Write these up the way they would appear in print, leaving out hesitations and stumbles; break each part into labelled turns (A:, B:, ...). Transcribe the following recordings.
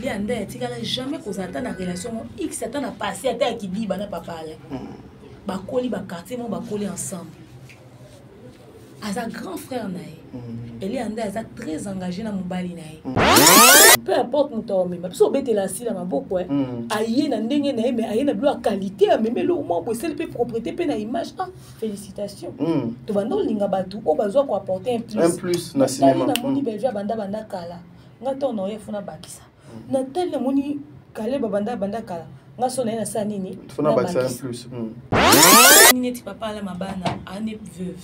A: Les Andais, tu n'as jamais causé une relation X, tu as passé à ta qui dit, bana papa. Bakoli, quartier, mon bakoli ensemble. As un grand frère naï. Et les Andais, sont très engagés dans mon bali naï. Peu importe mon temps, mais parce que bête la si la ma beaucoup. Aïe na ndenge naï, mais aïe na bleu qualité, mais le moment où c'est le propriété, pe na image. Ah, félicitations. Tu vas non linga batu, au besoin qu'on apporter un plus.
B: Un plus na cinéma.
A: Na moni belvia banda kala. Ngata on aurait funa bakisa. Natal na moni kale banda kala. Nga so na sa nini.
B: Funa bakisa un plus.
A: Nini ti papa la mabana, ane veuve.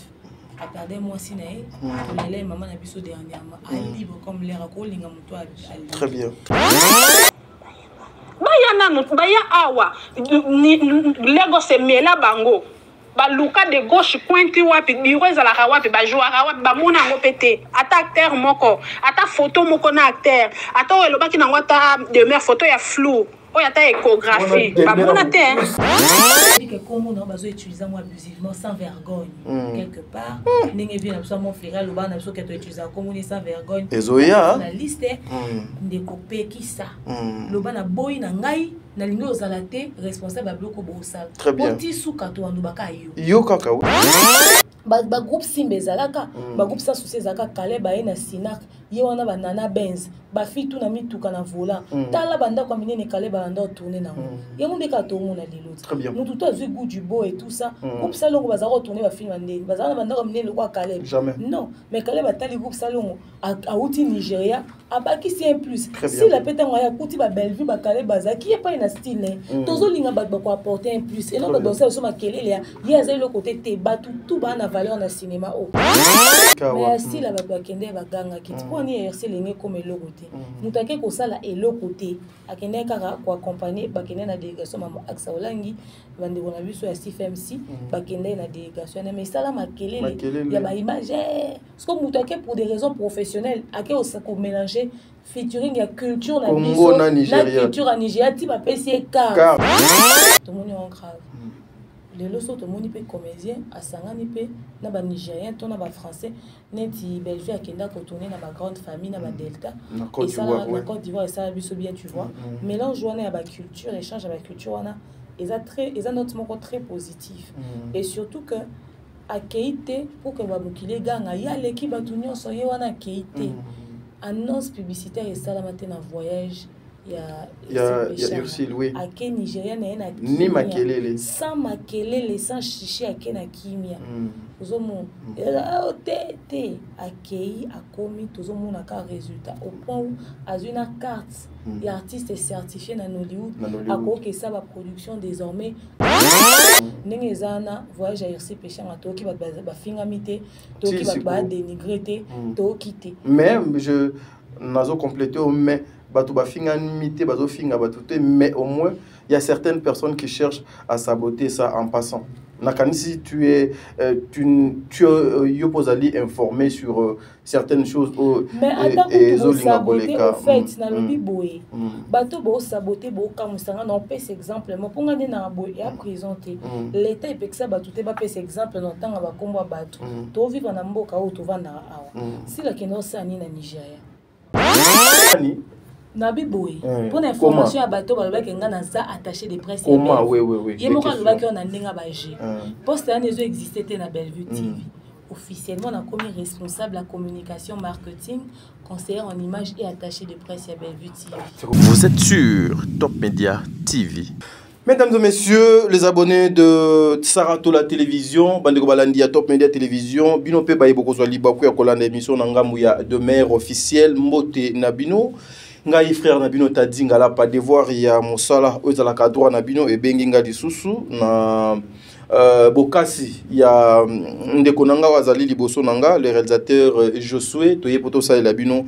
A: A perdu moi si nae, pour les maman na biso dernièrement, à libre comme l'air à colinga muto à
B: très bien.
C: Baya na baya awa, lego se mela bango. Ba luka de gauche pointi wapi biro ezalaka wapi ba jouera wapi ba mona ngo pété ata acteur moko ata photo moko na acteur ata elobaki na ngota de mer photo ya flou o ya ta échographie ba mona te
A: que comme on a utilisé moi abusivement sans vergogne quelque part n'engé bien absolument mon frère le ban absolument que tu utilises comme on est sans vergogne
B: ezoya
A: la liste de copé qui ça le ban a boy na ngai na lingo ozalate responsable ba bloko bosal
B: très bien
A: oti suka to andubaka
B: yo kaka
A: ba groupe simbe zalaka ba groupe sans souci zalaka kale ba na sinak ye wana ba nana benz ba fitu na mituka na vola tala banda kwa minene kale ba ndo tourner na ye munde ka to mona lelo
B: très bien
A: mutu to azui goût du beau et tout ça groupe salongo ba za retourner ba film ndeni ba za na banda kwa minene kwa kale non mais kale ba tali groupe salongo a outi Nigeria abaki c'est un plus si la peta ngoya kuti ba Bellevue ba kale ba za qui est pas na style tozo linga ba ko apporter un plus et non ba danser so makelele ya ye azali le côté te ba tout ba na valeur na cinéma o mais si la ba kende ba ganga kiti pour ni exercer les comme le côté mutake ko sala et le côté akende kaka ko accompagner ba kende na délégation mama Axa Olangi bande ko na biso ya CFMC ba kende na délégation mais sala makelele ya ba image parce que mutake pour des raisons professionnelles ake o sa ko mélanger featuring ya culture na biso na culture en Nigeria ti ba pesi car tout le monde est en grave les loso to moni pe comédien asangani pe na ba nigérien to na ba français neti Bellevue akenda ko tourner na ba grande famille na ba delta et ça na Côte d'Ivoire et ça biso bien tu vois mélange wana ya ba culture échange ya ba culture wana eza notre moko très positif et surtout que akeite pour que ba mukile ganga ya leki ba tunyo so ye wana akeite annonce publicitaire et salamate na voyage ya
B: Ursule oui
A: ake Nigeria na
B: ni makelele
A: sans makelele sans chichi ake na kimia ozomo te akei akomi tozomona ka résultat au point où azuna carte et artiste certifié na Hollywood akoke ça ba production désormais ndenge zana voyage à Ursule péché na toki ba fingamité toki ba dénigrer to quitter
B: même je nazo compléter mais bato ba fingamité bazo finga bato te mais au moins il y a certaines personnes qui cherchent à saboter ça en passant. Nakanisi tu es yopozali informé sur certaines choses
A: mais attends pour saboter au fait na lobi boye bato bo saboter bo kamusanga non pèse exemple mo ponga na boye ya présenter l'état et ça bato te ba pèse exemple non tanga ba kombo bato to vivre na mboka o to vanda awa si la keno sani na Nigeria Nabi Boy, pour l'information à bateau, balobaki nga na za attaché de presse.
B: Comment oui.
A: Yemo ka balobaki on a ndenga baje. Poste ya nezo existait na Bellevue TV. Officiellement, on a commis responsable à communication marketing, conseiller en images et attaché de presse à Bellevue TV.
D: Vous êtes sur Top Media TV.
B: Mesdames et messieurs, les abonnés de Sarato la télévision, Bandeko Balandi à Top Media Télévision, Bino pe baye boko zwa libaku ya kolanda émission na ngamu ya de maire officielle Mbote Nabino. Ngai frère Nabino tadinga la pas devoir ya mosala ozala kadroit Nabino e benginga disusu na Bokasi ya ndeko nanga wazali liboso nanga le réalisateur Josué toye poto sa Nabino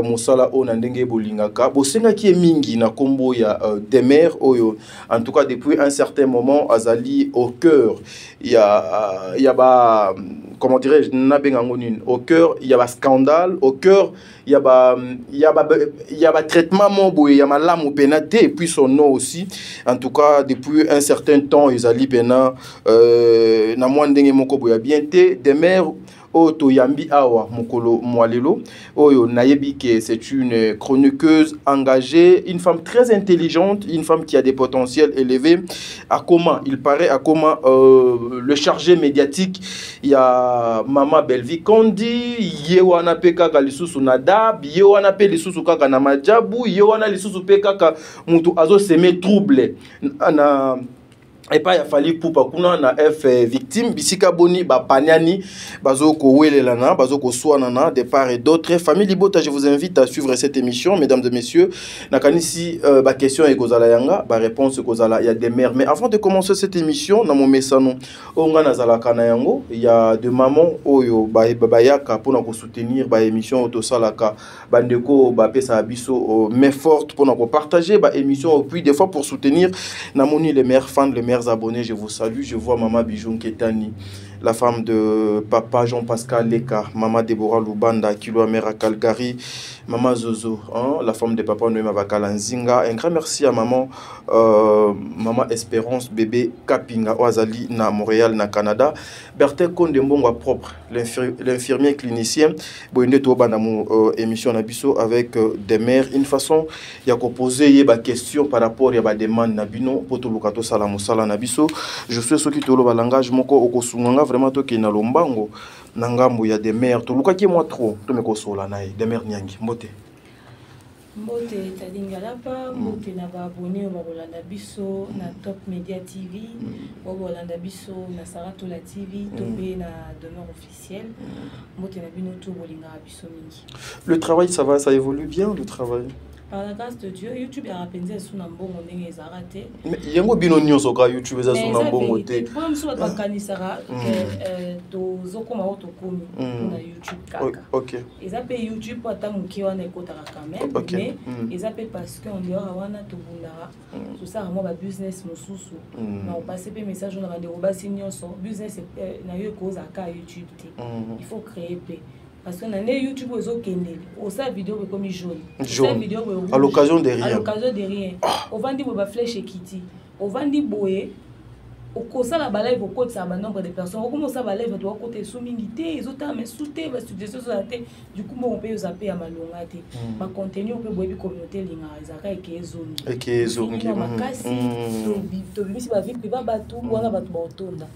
B: mosala o na ndenge bolingaka bosenga ki mingi na kombo ya Demer oyo en tout cas depuis un certain moment azali au cœur ya ba comment dirais-je au cœur il y a ba scandale au cœur il y a ba traitement moboye ya malamu penate et puis son nom aussi en tout cas depuis un certain temps ils ali pena na moi ndenge moko boya bien te Demer Oto Yambi Awa Mokolo Mwalelo. Oyo Nayebi que c'est une chroniqueuse engagée, une femme très intelligente, une femme qui a des potentiels élevés. À comment il paraît, à comment le chargé médiatique, il y a Mama Belvi Kondi, Yewana Pekaka Lisusu Nadab, Yewana Pe Lisusu Kaka Namajabu, Yewana Lisusu Pekaka Mutu Azo Seme Trouble. Et pas il a fallu pour pakuna na F victime bisika boni ba paniani bazoko welelana bazoko soanana de part et d'autre. Famille Libota, je vous invite à suivre cette émission, mesdames et messieurs. Nakanisi ba question et kozala yanga ba réponse kozala il y a des mères. Mais avant de commencer cette émission na mon messano onga nazala kana yango il y a de maman oyo ba yaka pour ko soutenir ba émission autosalaka bandeko ba pesa biso mais forte pour ko partager ba émission puis des fois pour soutenir namoni les mères fans les mères abonnés, je vous salue. Je vois Maman Bijoun Ketani, la femme de Papa Jean-Pascal Leka, Maman Deborah Lubanda, Kilo Amera Calgary, Maman Zozo, hein, la femme de Papa Noema Vakalanzinga. Un grand merci à Maman Espérance Bébé Kapinga Oazali na Montréal, na Canada. Berthe Kondembonga propre, l'infirmier clinicien. Boyende Toba na mon émission Nabiso avec des mères. Une façon, il y a poser des questions par rapport à des demandes Nabino, Potolukato Salamosala Nabiso. Je suis ceux qui te le langage moko okosunganga vraiment to na lombango nangambo ya des mères. Toluka ki moi trop, to me kosola nae des mères nyangi. Mbote.
A: Mbote Tadingalapa, Mbote na ba abonné au Rolanda Biso na Top Media TV, au Rolanda Biso na Saratola TV, topé na demeure officielle. Mbote na bino to bolinga biso mingi.
B: Le travail ça va, ça évolue bien le travail.
A: Par la grâce de Dieu, YouTube a rappelé son ambongo ndenge raté.
B: Mais yango bino nyonso ka YouTube za son ambongo te.
A: Problème sur la kanisara que to zokoma auto komi na YouTube kaka.
B: OK.
A: Ils appellent YouTube pour tamuki wana ekotaka quand même, mais ils appellent parce que on dehors wana to bundara. Tout ça vraiment ba business mosusu. Na on passer pe message na bande robasi nyonso. Business na yo koza ka YouTube te. Il faut créer pe. Parce que dans YouTube, ils ont une vidéo comme jaune.
B: À l'occasion de rien.
A: À l'occasion de rien. On vend des flèches et kitty. On vend des boyés. Au cours de la balade, au cours de un nombre de personnes. Au cours de la balade, on côté sous-milité. Ils ont mis sous-té, parce que sur la tête. Du coup, on peut zapper à ma longue. Ma contenu, on peut boire communauté linga. Et qui est zone.
B: Et qui est zone.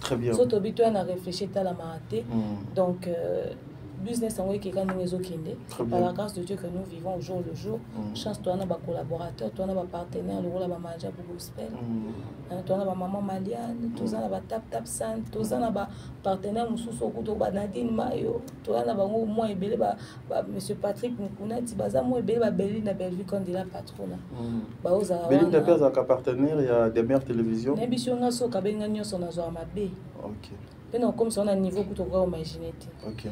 B: Très bien.
A: So, tu as réfléchi à la marathé. Donc, business en qui quand nous kende par la grâce de Dieu que nous vivons au jour le jour. Chance toi na ba collaborateur, toi na ba partenaire, le rôle ba manager pour gospel. Toi na ba maman Maliane, toi na ba tap san, toi na ba partenaire mususu ko to ba Nadine Mayo, toi na ba moi ebele ba monsieur Patrick Mukuna ti baza moi ebele ba Beli na Bellevue quand il a patrona. Ba oza
B: Beli na pesa ka partenaire, il y a des mères télévision.
A: N'ambition nga so ka benga nyoso na zo mabe.
B: OK.
A: Non, comme ça on a un niveau pour te voir imaginer.
B: OK.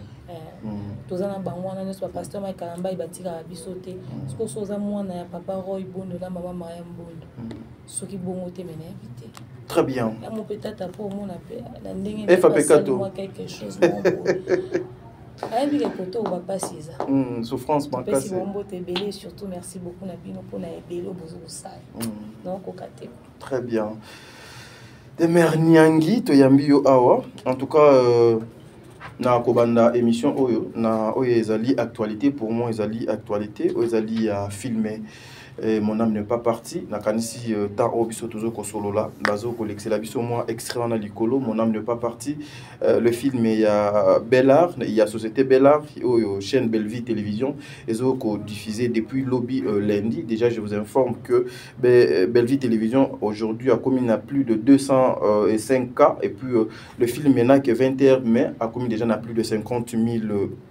A: Tous en banwana ne soit pasteur Mike Kalamba il batira à bisoter. Ce que soza mwana ya papa Roy Bondo na maman Maria Bondo. Ce qui bon côté mener invité.
B: Très bien.
A: Là mon peut-être pour mon appel la ndenge
B: moi
A: quelque chose bon. Allez bien côté on va passer ça.
B: Souffrance bancaire.
A: Merci beaucoup te belé surtout merci beaucoup na bino pour na ebelo bozo ça. Donc au côté.
B: Très bien. Des mères nyangi to yambi yo awa. En tout cas na kobanda émission oyo na oyo ezali actualité pour moi ezali actualité oyo ezali à filmer. Mon âme n'est pas partie. Nakanisi ta obiso tozo kosolola bazo kolexela biso moi extrait en alikolo. Mon âme n'est pas partie. Le film il y a Bellard, il y a Société Bellard, chaîne Bellevue Télévision. Ils ont diffusé depuis lobby lundi. Déjà je vous informe que Bellevue Télévision aujourd'hui a commis à plus de 205 cas et puis le film maintenant que 20h mais a commis déjà à plus de 50 000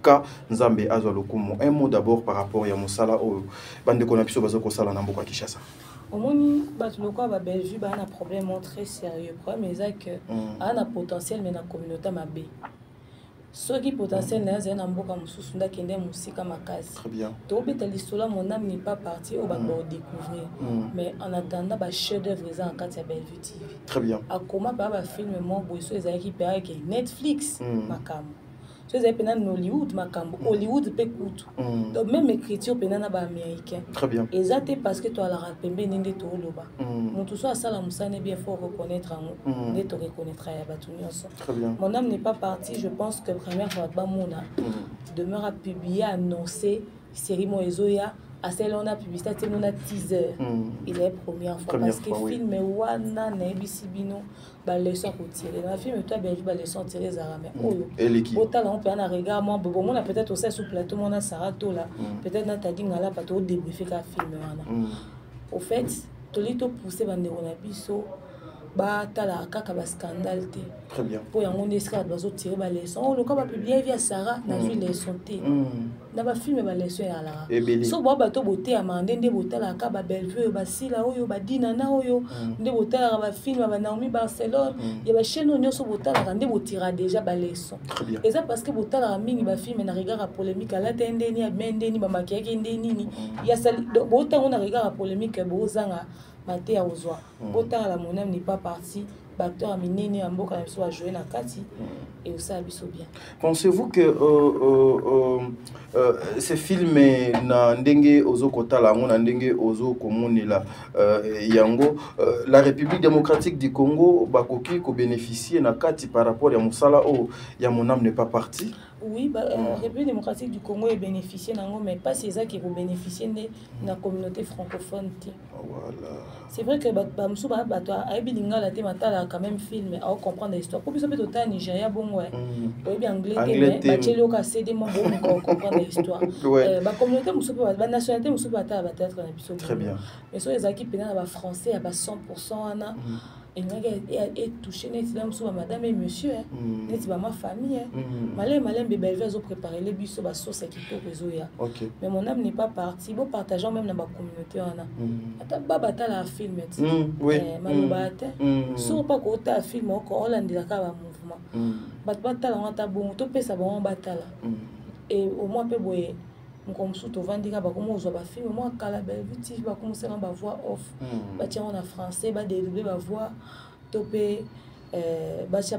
B: cas. Nzambe azwalokumo. Un mot d'abord par rapport à Mosala au bande konapiso bazo sala na mboka Kinshasa.
A: Au moni batuloko ba Bellevue ba un problème très sérieux. Problème est que a potentiel mais na communauté mabe. Ce qui potentiel na mboka mususu nda kende musika makasi.
B: Très bien.
A: To beta listola mon âme n'est pas partie au ba découvrir. Mais en attendant ba chef d'œuvre en kati ya Bellevue TV.
B: Très bien.
A: A comment ba film mo boiso ezaki pe avec Netflix makam. tu sais pendant Hollywood makambo Hollywood pe kutu donc même écriture pendant na ba américain
B: très bien
A: exacté parce que toi la rapembe nende to loba mutu so asala musane bien faut reconnaître en ne te reconnaîtra ya batu nyonso
B: très bien
A: mon âme n'est pas partie je pense que première fois ba mona demeure à publier annoncer série Moezoya à celle on a publicité on a teaser il est première fois parce que film wana na ebisibino ba leçon pour tirer la film toi ben ba leçon tirer zara mais autant on peut en regard moi bon on a peut-être aussi sous plateau on a Sarato là peut-être na tadi ngala pas to débriefer ka film wana au fait tolito pousser bande on a biso ba tala kaka ba scandale te
B: très bien
A: pour yango neska bazo tirer ba leçon le cas ba publier via Sarah na vu leçon te na ba film ba leçon ya la so ba to boté ya mandende botala ka ba Bellevue ba sila oyo ba dina na oyo nde botala ba film ba Naomi Barcelone ya ba chaîne nyonso botala nde botira déjà ba leçon et ça parce que botala mingi ba film na regard polémique ala tende ni abende ni ba makiaki ndeni ni ya sali botala na regard polémique bozanga maté à ozwa autant la mon âme n'est pas parti acteur a minene amboka na biso a jouer na kati et aussi biso bien.
B: Pensez-vous que ces films na ndenge ozo kotala ngo na ndenge ozo komonela yango la République démocratique du Congo bakoki ko bénéficier na kati par rapport ya musala o ya mon âme n'est pas parti?
A: Oui, la République démocratique du Congo est bénéficiée, mais pas c'est ça qui vont bénéficier de la communauté francophone.
B: Voilà.
A: C'est vrai que quand même film à comprendre l'histoire. Pour que ça peut être Nigeria bon ouais. Oui anglais mais bachelo ka céder mon bon comprendre l'histoire. La communauté musupe la nationalité musupe peut-être na biso.
B: Très bien.
A: Mais sur les équipes pénal ba français à 100% ana et est touché net là musupe madame et monsieur net ba ma famille malin Bellevue ont préparé les bus sur la sauce qui peut résoudre. Mais mon âme n'est pas partie. Bon, partageons même dans ma communauté. Attends, bata la film. Oui. Malobate. Sur pas côté à film, encore on a dit la cave mouvement. Bata la on t'a bon, tout peut ça bon bata là. Et au moins peu boyer. Mon comme sous au vendika ba comment on voit film moi kala Bellevue ti ba commencer à ba voix off. Ba tiens on a français ba dédoubler ba voix topé.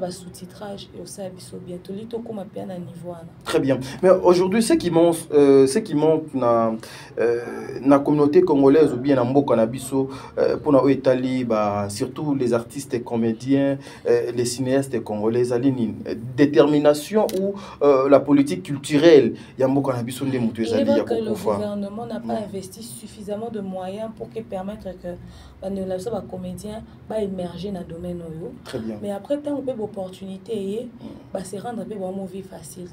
A: Sous-titrage et aussi bientôt niveau.
B: Très bien. Mais aujourd'hui, ce qui monte dans la communauté congolaise ou bien dans Mboka Nabiso pour nous Italie, surtout les artistes et comédiens, les cinéastes congolais, une détermination ou la politique culturelle. Il Mboka Nabiso des moutons.
A: Le gouvernement n'a pas investi suffisamment de moyens pour permettre que les comédiens émerger dans le domaine.
B: Très bien.
A: Mais après, tant on peut l'opportunité, se rendre un peu moins vie facile.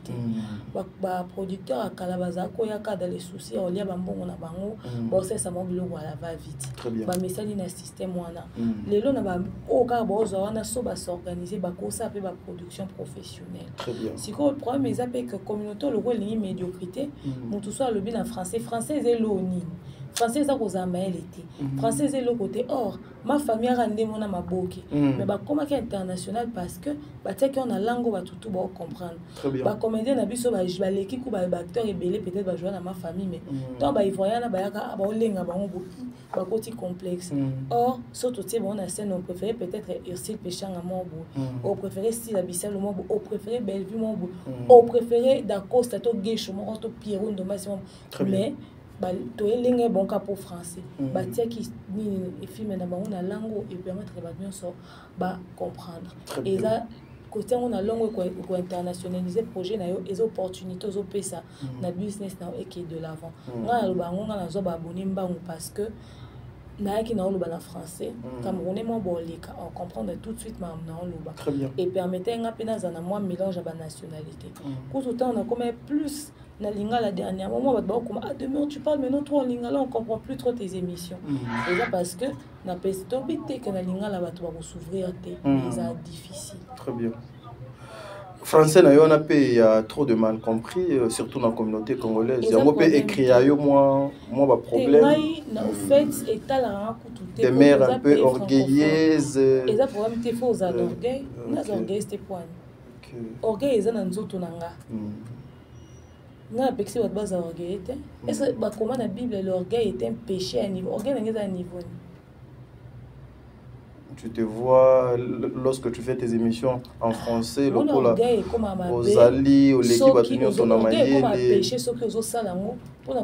A: Producteur à Kalabaza, quand il y a des soucis, on y a bon na bango, bon ça ça mobile ou la va vite. Ba message na système wana. Les lots na ba au cas bozo wana so ba s'organiser ba ko ça peut ba production professionnelle.
B: Très bien.
A: Si quoi le problème est que communauté le rôle ni médiocrité, mon tout soit le bien en français et l'oni. Français ça aux amel était français et le côté or ma famille a rendu mon amaboki mais bah comment qui international parce que bah tu sais qu'on a langue va tout comprendre bah comédien na biso bah je vais l'équipe ou bah acteur et belé peut-être va jouer dans ma famille mais toi bah ivoirien bah yaka bah olenga bah on bah côté complexe or surtout tu sais bon on a scène on préférait peut-être Ursule Péchanga Mobo on préférait style Abissal Mobo on préférait Bellevue Mobo on préférait d'Acosta to Guécho mon to Pierrot de Massimo mais to elinge bon cas pour français tia qui ni film na bango na langue et permettre ba bien so ba comprendre et là côté on a langue ko internationaliser projet na yo les opportunités aux pesa na business na et qui de l'avant nga lo bango nga na zo ba abonner mbango parce que na qui na lo ba na français camerounais mo bolika on comprendre tout de suite ma na lo ba et permettre nga pena za na moi mélange à ba nationalité tout temps on a comme plus na linga la dernière moment comme demain tu parles mais non toi en linga là on comprend plus trop tes émissions et là parce que na pestobité que na linga la bato va s'ouvrir c'est difficile.
B: Très bien. Français na yo na pe y a trop de mal compris surtout dans la communauté congolaise y a mo pe écrire yo moi ba problème
A: au fait état la tout
B: des mères un peu orgueilleuses
A: et ça problème te faut aux orgueil na orgueil c'était point orgueil est dans nzoto nanga na pexi wat baza orgueil était est-ce que ba comment la Bible l'orgueil est un péché à niveau orgueil n'est pas à niveau
B: tu te vois lorsque tu fais tes émissions en français, le coup là, aux alliés, aux équipes à tenir ton amaillé.
A: Péché, ceux qui ont ça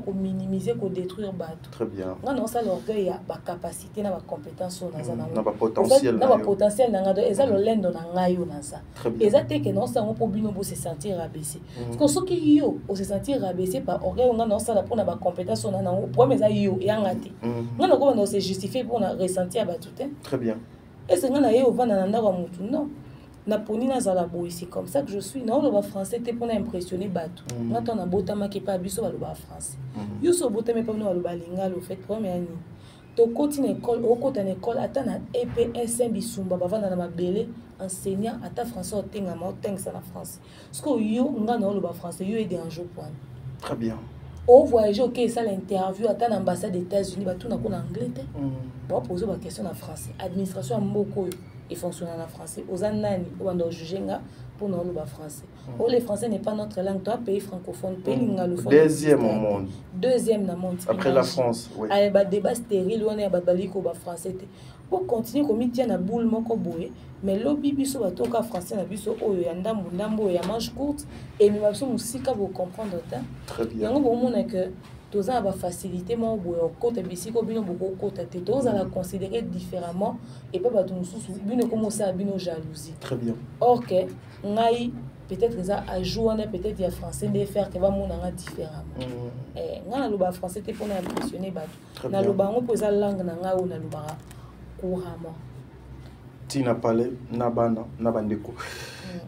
A: pour minimiser, pour détruire bateau.
B: Très bien.
A: Non, ça l'orgueil a la capacité, la compétence,
B: na potentiel.
A: Na potentiel, et ça le lend dans ngayo na ça. Et ça te que non ça on peut bien se sentir rabaissé. Parce que ceux qui yo, on se sentir rabaissé par orgueil, on a non ça la pour na compétence, on a non pour mais ça yo et angati. Non non comment on se justifier pour na ressentir bateau.
B: Très bien.
A: Et c'est quand on a eu au vent dans non. Na poni na zalabo ici comme ça que je suis. Non, le bas français t'es pour impressionner bateau. Quand on a botama qui pas biso le bas français. Yo so botama pas nous le bas linga le fait première année. To continue école, au côté de l'école, attends na EPS bisumba bava na mabele enseignant ata français otenga ma otenga ça na français. Parce que yo nga na le bas français yo est un jour point.
B: Très bien.
A: Au voyage, ok, ça l'interview, attends l'ambassade des États-Unis, bah tout n'a qu'en anglais. Bon, poser ma question en français. Administration en moko, il fonctionne en français. Aux anani, on doit juger pour nous le français. Oh, les français n'est pas notre langue, toi, pays francophone, pays lingalophone.
B: Deuxième au monde.
A: Deuxième au monde.
B: Après la France, oui.
A: Allez, bah débat stérile, on est à baliko bas français. Pour continuer comme il tient na boule moko boé, mais lobby biso ba toka français na biso oyo ya ndambo ndambo ya manche courte et mais biso musika vous comprendre ta.
B: Très bien.
A: Yango bo mona que toza ba facilité mo boé au côté bisiko bino boko côté te toza la considérer différemment et pas ba tout mususu bino commencer à bino jalousie.
B: Très bien.
A: Or que ngai peut-être ça a joué peut-être ya français de faire que va mona différemment. Nga lo ba français te pour impressionner ba. Na lo ba ngo poza langue na nga o na lo ba couramment.
B: Tina Palais, Nabana, Nabandeko.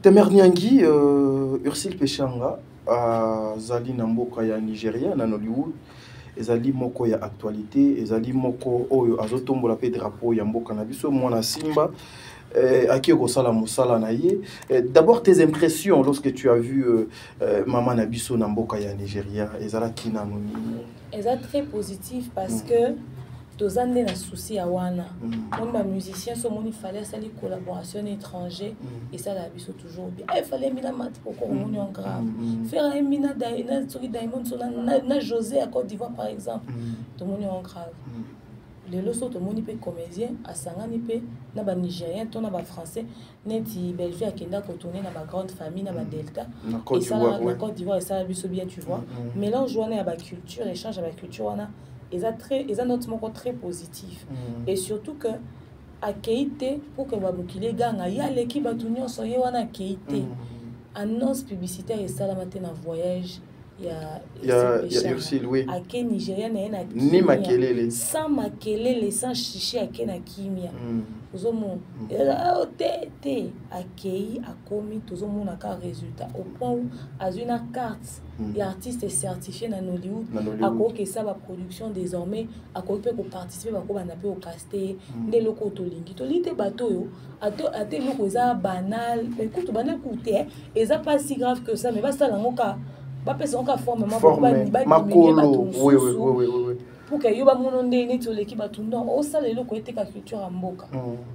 B: Temer Nyangi, Ursile Pechanga, Zali Namboka ya Nigeria, na Hollywood, Zali Moko ya actualité, Zali Moko Oyo Azotombo la pe drapeau ya Mboka na biso, Mwana Simba, Aki Rosala Moussala Naye. D'abord tes impressions lorsque tu as vu Maman Nabiso Namboka ya Nigeria, Ezala Kina Noni.
A: Ezala très positif parce que tous années na souci à wana mon ba musicien so mon il fallait ça les collaborations étrangers et ça la biso toujours bien il fallait mina mat pour qu'on mon grave faire un mina na sur Diamond sur na José à Côte d'Ivoire par exemple tout mon grave les loso tout mon peut comédien à sangani peut na ba nigérien to na ba français neti Belgique à Kenda ko tourner na ba grande famille na ba delta et ça na Côte d'Ivoire et ça la biso bien tu vois mélange wana à ba culture échange à ba culture wana. Ils ont notre mot très positif. Et surtout que à Keïté, pour que les gars, il y a l'équipe à tout le monde, il y a Keïté. Annonce publicitaire et ça, la matin en voyage, il y a
B: Ursile, oui.
A: À Ké Nigérien, il y a
B: ni Makelele.
A: Sans Makelele, sans chichi, à Ké na Kimia. Tout le monde. À Kéi, à Komi, tout le monde a un résultat. Au point où, à une carte, l'artiste est certifié dans Hollywood. À quoi que ça, la production désormais, à quoi peut participer, à quoi on appelle au casté, des locaux tolingi. Tolite bateau, à tes locaux, ça banal. Écoute, banal coûté, et ça pas si grave que ça, mais va ça dans mon cas. Pas personne qui a formé pour que yoba mononde ni to l'équipe batunda au ça les locaux était la culture à mboka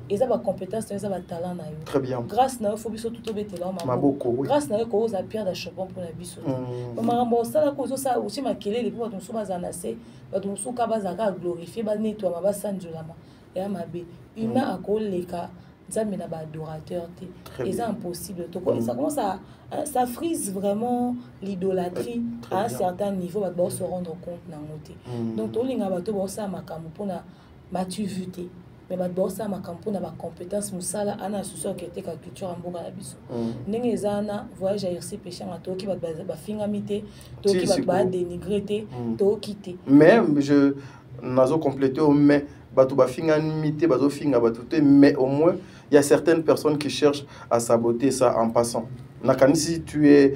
A: et ça ba compétence ça ba talent na yo
B: très bien
A: grâce na faut biso tout betela maboko grâce na yo ko za pierre de charbon pour la biso marambo ça la cause ça aussi makelele pour ton so bazana se ba ton so ka bazaka glorifier ba netwa ba sanjolama et mabe humain akoleka nzambe na ba adorateur te et c'est impossible to ko ça commence à ça frise vraiment l'idolâtrie à un certain niveau ba se rendre compte na ngote donc to linga ba to ba sa makambo pona maturité mais ba ba sa makambo na ba compétence musala ana association qui était ka culture en mboka la biso ndenge ezana voyage à Ursile Pechanga to ki ba fingamité to ki ba dénigrer to quitter
B: même je nazo compléter mais bato ba fingamité bazo finga batuté mais au moins il y a certaines personnes qui cherchent à saboter ça en passant. Si tu es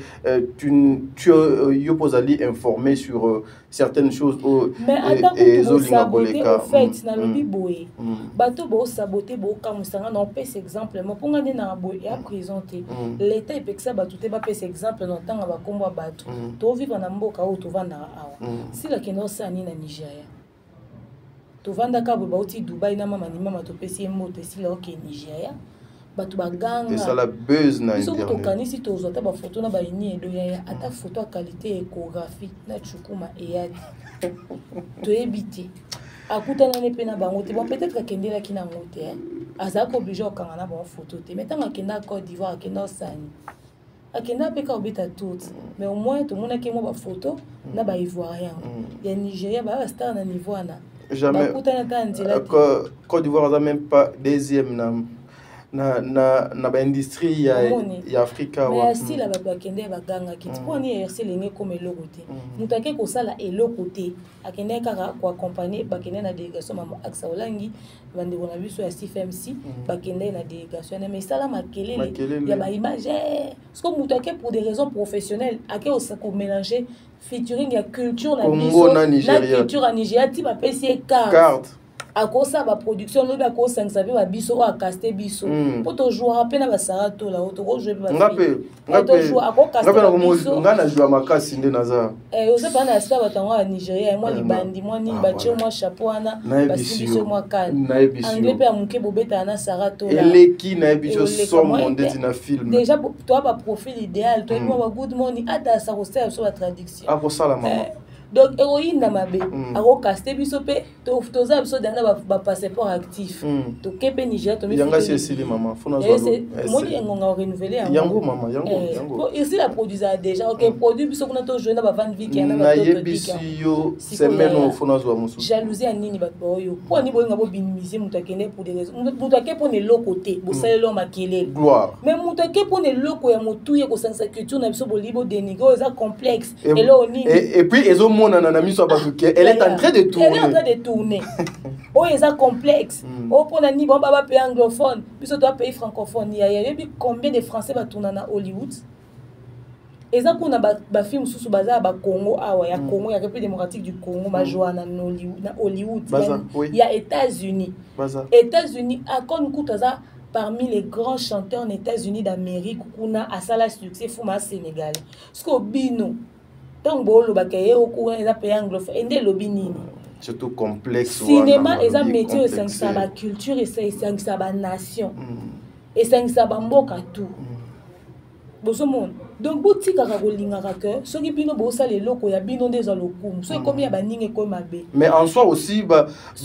B: Yopozali informé sur certaines choses.
A: Mais attends, pour saboter, au fait, dans le biboé, bateau pour saboter, comme ça, on peut cet exemple. Mais pour gagner dans la boue et à présenter, l'État est que ça, bateau, tu vas cet exemple dans le temps, on va combattre bateau. Tu vis dans Mboka ou tu vas dans la si la Kenya c'est en Nigeria. Tu vas dans le Bauti Dubaï, na mama ni mama tu peux essayer moto si là au Nigeria.
B: Et ça la buzz na
A: internet. Si tu as ba photo na ba ini edo ya ata photo à qualité échographique na chukuma eyadi. Tu éviter. akutana ne pe na bango te bon peut-être akendela ki na ngote azako obligé okanga na bon photo te mais tant akenda Côte d'Ivoire akenda osani akenda pe ka obita tout mais au moins tout monde ki mo ba photo na ba ivoirien ya Nigeria ba star na niveau na
B: jamais Côte d'Ivoire n'a même pas deuxième na ba industrie ya Afrika
A: mais si la ba kende ba ganga kiti pour ni RC lenge comme eloko te mutake ko sala eloko te akende kaka ko accompagner ba kende na délégation mama Aksa Olangi bande bona biso ya CFMC ba kende na délégation mais sala makelele ya ba image parce que mutake pour des raisons professionnelles ake o ko mélanger featuring ya culture na biso na culture à Nigeria ti ba pesi carte akosa ba production lobi akosa ngisabe ba biso wa caster biso poto jouer apena ba sarato la auto ko jouer ba ngape jouer akoka biso
B: ngana jouer makasi nde naza
A: ose pa na sta batango ya Nigeria moi libandi moi ni ba tio moi chapeau ana basi biso moi kan anglais pe amuke bobeta na sarato la
B: eleki na biso somme ndeti na film
A: déjà toi ba profil idéal toi moi ba good morning ata sa roster sur la traduction
B: akosala mama
A: donc héroïne na mabe ako caster biso pe toza biso dana ba passeport actif to kepe Niger to mi
B: yanga c'est maman fona zo
A: moi ngonga renouveler
B: yango maman yango
A: ici la produisa déjà OK produit biso kuna to joindre ba vendre vie kana
B: ba to yo semaine fona zo musu
A: jalousie nini ba boyo po ni boyo ngabo binimiser mutu akende pour des raisons mutu ake pour ne lokote bo salelo makele
B: gloire
A: mais mutu ake pour ne loko ya mutu ye ko sansa culture na biso bolibo dénigrer eza complexe et là on
B: et puis elle est en train de tourner.
A: Elle est en train de tourner. Oh, ils sont complexes. Oh, pour la niveau, on va payer anglophone. Puis on doit payer francophone. Il y a combien de Français va tourner à Hollywood? Et ça, qu'on a des films sous bazar à Congo, il y a Congo, il y a République démocratique du Congo, ma joie à Hollywood. Il y a États-Unis. États-Unis, à quoi nous coûte ça? Parmi les grands chanteurs aux États-Unis d'Amérique, on a à ça la succès, Fouma Sénégal. Ce qu'on bino. Donc bolo bakaye oku eza pe anglophone ende lobi nini
B: surtout complexe
A: cinéma eza métier et ça ba culture et ça ba nation et ça ba mboka tout boso monde donc botika ka kolinga ka soki bino bosa le loko ya bino ndeza lokumu so komi ya baninge ko mabe
B: mais en soi aussi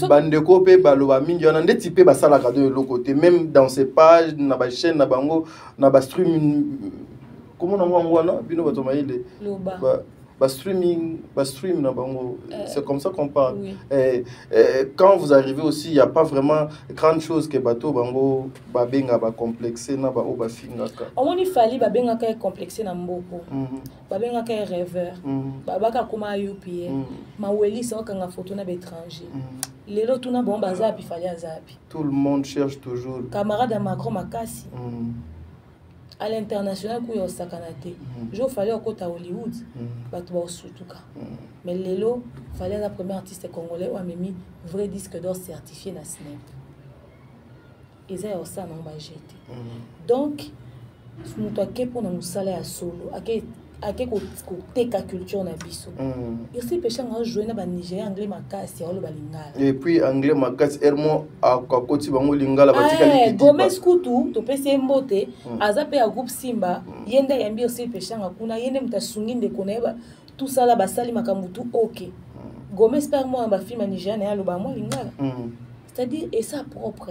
B: bandeko pe baloba mingi wana ndeti pe basala ka de l'autre côté même dans ces pages na ba chaîne na bango na ba streaming comment on wana bino batoma ile stream na bango c'est comme ça qu'on parle quand vous arrivez aussi il y a pas vraiment grande chose que bateau bango babenga ba complexé na ba obafinga ka
A: on y fali babenga ka complexé na mboko babenga ka rêveur babaka kuma UPA maweli ça kanga photo na étranger lelo tuna bon bazapi fali azapi
B: tout le monde cherche toujours
A: camarade Macron makasi à l'international ku yo sakanate je fallait okota Hollywood bato ba sutuka mais lelo fallait la première artiste congolais ou amemi vrai disque d'or certifié na Snap eza yo ça non ba jeté donc muto ake pona musala ya solo ake ko teka culture na biso ici pêcher nga jouer na ba Nigeria anglais makasi ya lo balingala
B: et puis anglais makasi ermo akoti bango lingala batika likiti
A: Gomez Kutu to pese mbote azape ya groupe Simba yenda yambi aussi pêcher nga kuna yende mutasungi ndeko na ba tout ça là basali makambutu OK Gomez par moi ba film Nigeria na ya lo ba mo lingala c'est-à-dire et ça propre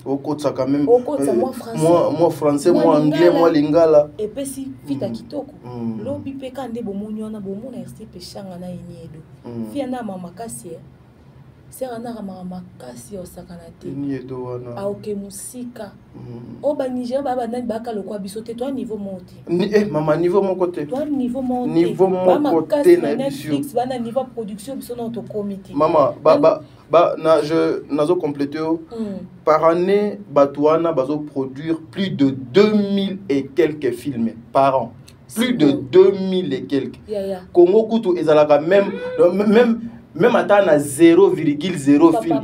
B: au côté ça quand même
A: moi
B: français moi anglais moi lingala
A: et puis si fita kitoko lobi pe kande bomunyo na bomona RC peshanga na iniedo fia na mama kasi sera na mama kasi osakanate
B: iniedo wana
A: aoke musika o ba Niger ba ba nani baka lokwa bisote toi niveau monté
B: mama niveau mon côté
A: toi niveau monté
B: niveau mon côté na
A: Netflix ba na niveau production biso na to comité
B: mama nazo compléter par année Batouana bazo produire plus de 2000 et quelques films par an plus de 2000 et quelques Congo kutu ezalaka même ata na 0,0 film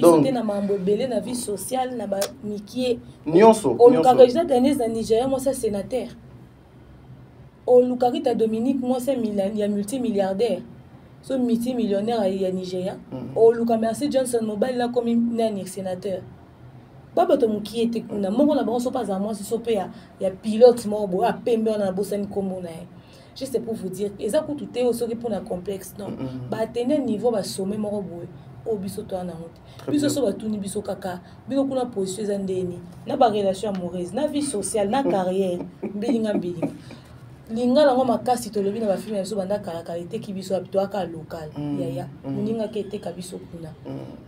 A: donc na mambo belé na vie sociale na ba mikie
B: nyonso
A: olukaka derniers na Nigeria moi c'est sénateur olukaka Dominique moi c'est multimilliardaire so multimillionnaire à Nigeria oluka merci Johnson Mobile là comme nani sénateur baba to mukie te kuna mongo na bango so pas à moi si so pe ya pilote mo bo a pembe na bosani kombo na juste pour vous dire eza ko tout est ceux qui pour un complexe non ba atteindre niveau ba sommet moko boye o biso to na honte biso so ba tuni biso kaka bino kuna position za ndeni na ba relation amoureuse na vie sociale na carrière mbilinga lingala ngo makasi to lobi na ba film ya biso banda kala qualité ki biso apito aka local ya muninga ke te ka biso kuna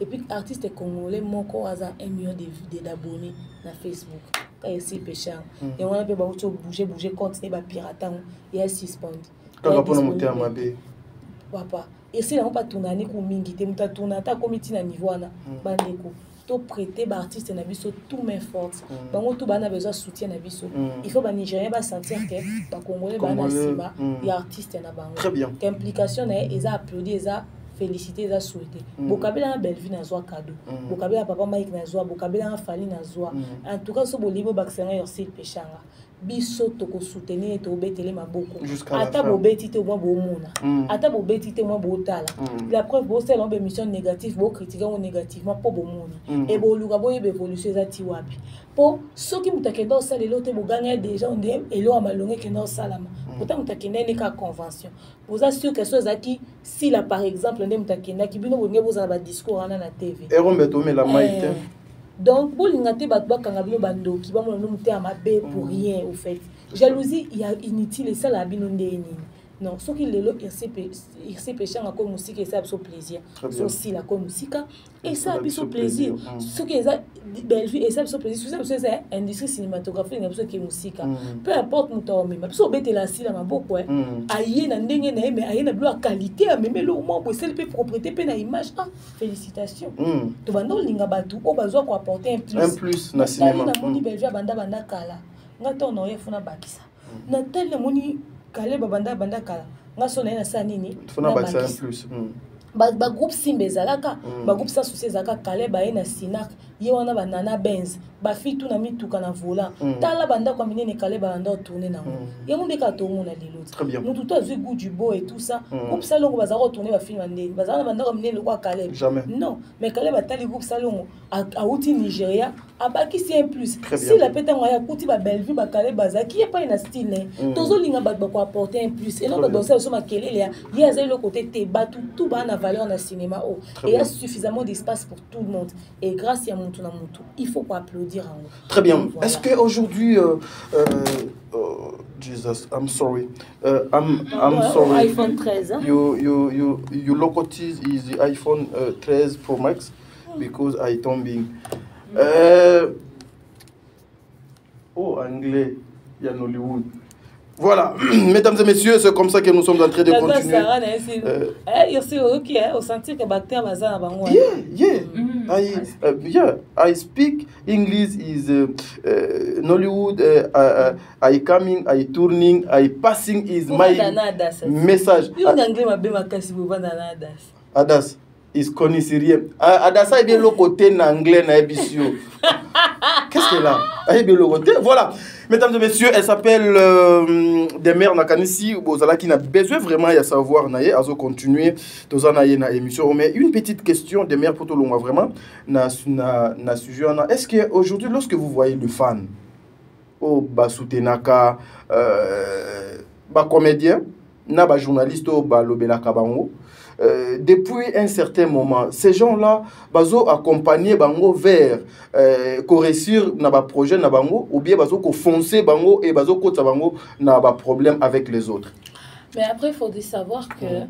A: et puis artiste congolais moko aza 1 million d'abonnés na Facebook ka esi péchant et on a pe ba bouger continuer ba pirater ya suspend
B: kaka pona mutea mabe
A: papa et c'est là on pas tourner ko mingi te muta tourner ta comité na niveau na bandeko to prêter ba artiste na biso tout main forte bango tout bana besoin soutien na biso il faut ba Nigérien ba sentir que ba Congolais bana sima ya artiste na bango
B: très bien
A: implication na eza applaudi eza féliciter eza souhaiter bokabela na belle vie na zwa cadeau bokabela papa Mike na zwa bokabela na Fali na zwa en tout cas so bolibo baksenga yo site pechanga biso toko soutenir to betele maboko ata bobeti te mo bomona ata bobeti te mo botala la preuve bo c'est l'ombe mission négative bo critiquer on négativement po bomona et bo luka bo yebe évolution za ti wapi po soki mutakenda osala lote bo gagner déjà on dit elo amalonge kenda osalama pourtant mutakenda ne ka convention vous assure que chose aki si là par exemple ndem mutakenda ki bino bonge bozala ba discours ana na TV
B: et on metome la maite
A: donc bolingate batwa kanga bino bandoki ba mona no muté amabe pour rien au fait jalousie il y a inutile et ça la bino ndeni non ce qui lelo il s'est péché en comme musique et ça a plaisir so si la comme musique et ça a plaisir ce qui est belle vie et ça a plaisir ça c'est industrie cinématographique na biso ki musique peu importe muto mais biso bete la si la maboko aye na ndenge na mais aye na bilo qualité a même le moment pour celle propriété pe na image félicitations to bando linga batu o bazwa ko apporter un plus
B: na cinéma
A: na moni belle vie banda kala ngato na yefuna bakisa na tel moni kale banda kala ngaso na sa nini
B: funa bakisa un plus
A: ba groupe simbe zalaka ba groupe sa souci zaka kale ba na sinak ye wana ba nana benz ba fitu na mituka na volant tala banda kwa minene kale ba banda tourner na ye munde ka tongo na lelo mutu to azui goût du beau et tout ça groupe sa longo bazaka tourner ba film ndeni bazana banda kwa minene kwa kale non mais kale ba tali groupe sa longo a outi Nigeria abaki si un plus si la peta ngaya kuti ba belle vie ba kale bazaki ye pa na style tozo linga ba ko apporter un plus et non ba danser so makelele ya ye azai le côté te ba tout ba na valeur dans le cinéma et il y a suffisamment d'espace pour tout le monde et grâce à Moutou il faut pas applaudir en haut.
B: Très bien. Voilà. Est-ce que aujourd'hui Jesus, I'm sorry. I'm sorry.
A: iPhone 13.
B: You locotis is the iPhone 13 Pro Max because I tombing. Anglais, il y a Hollywood. Voilà, mesdames et messieurs, c'est comme ça que nous sommes en train de continuer. I speak English is Nollywood. I coming, I turning, I passing is my message. Adas is connisérien. Adasa est bien le côté anglais na ebisio. Qu'est-ce qu'elle a? Elle est bien le côté. Voilà. Mesdames et messieurs, elle s'appelle Demer Nakanisi. Bozala qui n'a besoin vraiment de savoir naïe, à continuer dans une émission. Mais une petite question, Demer pour tout le monde vraiment na sujet. Est-ce que aujourd'hui, lorsque vous voyez le fan, Basutenaka, comédien, na journaliste, lobelaka bango. Depuis un certain moment, ces gens-là, bazo accompagner bango vers correcture na ba projet na bango ou bien bazo ko foncer bango et bazo kota bango na ba problème avec les autres.
A: Mais après il faut savoir que